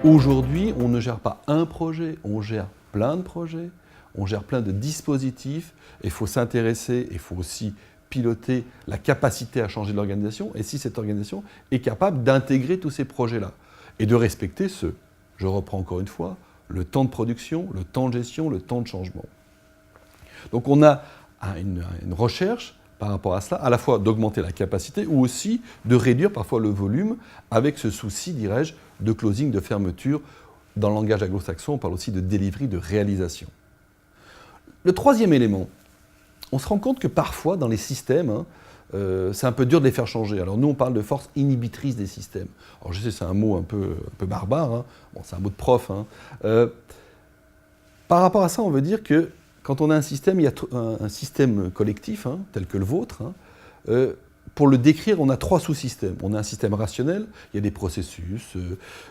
Aujourd'hui, on ne gère pas un projet, on gère plein de projets, on gère plein de dispositifs, et il faut s'intéresser, il faut aussi piloter la capacité à changer de l'organisation, et si cette organisation est capable d'intégrer tous ces projets-là, et de respecter je reprends encore une fois, le temps de production, le temps de gestion, le temps de changement. Donc on a une recherche par rapport à cela, à la fois d'augmenter la capacité ou aussi de réduire parfois le volume avec ce souci, dirais-je, de closing, de fermeture. Dans le langage anglo-saxon, on parle aussi de delivery, de réalisation. Le troisième élément, on se rend compte que parfois dans les systèmes, c'est un peu dur de les faire changer. Alors nous, on parle de force inhibitrice des systèmes. Alors je sais, c'est un mot un peu barbare, hein. Bon, c'est un mot de prof. Hein. Par rapport à ça, on veut dire que quand on a un système, il y a un système collectif, hein, tel que le vôtre. Hein, pour le décrire, on a trois sous-systèmes. On a un système rationnel, il y a des processus,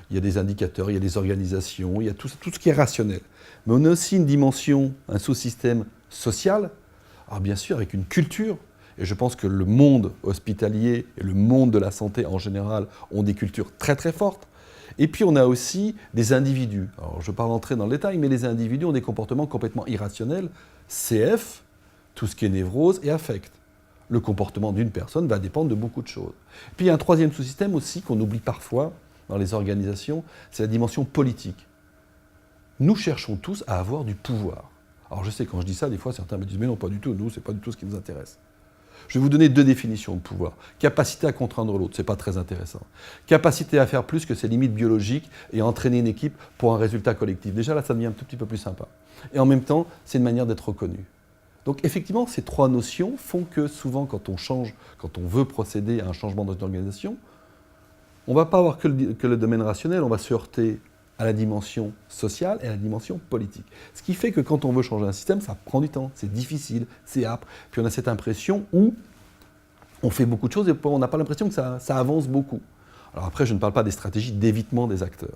il y a des indicateurs, il y a des organisations, il y a tout ce qui est rationnel. Mais on a aussi une dimension, un sous-système social, alors bien sûr avec une culture, et je pense que le monde hospitalier et le monde de la santé en général ont des cultures très très fortes. Et puis on a aussi des individus. Alors je ne vais pas rentrer dans le détail, mais les individus ont des comportements complètement irrationnels. CF, tout ce qui est névrose et affect. Le comportement d'une personne va dépendre de beaucoup de choses. Puis il y a un troisième sous-système aussi qu'on oublie parfois dans les organisations, c'est la dimension politique. Nous cherchons tous à avoir du pouvoir. Alors je sais, quand je dis ça, des fois certains me disent « mais non, pas du tout, nous, ce n'est pas du tout ce qui nous intéresse ». Je vais vous donner deux définitions de pouvoir. Capacité à contraindre l'autre, ce n'est pas très intéressant. Capacité à faire plus que ses limites biologiques et à entraîner une équipe pour un résultat collectif. Déjà là, ça devient un tout petit peu plus sympa. Et en même temps, c'est une manière d'être reconnu. Donc effectivement, ces trois notions font que souvent, quand on change, quand on veut procéder à un changement dans une organisation, on ne va pas avoir que le domaine rationnel, on va se heurter à la dimension sociale et à la dimension politique. Ce qui fait que quand on veut changer un système, ça prend du temps, c'est difficile, c'est âpre. Puis on a cette impression où on fait beaucoup de choses et on n'a pas l'impression que ça avance beaucoup. Alors après, je ne parle pas des stratégies d'évitement des acteurs.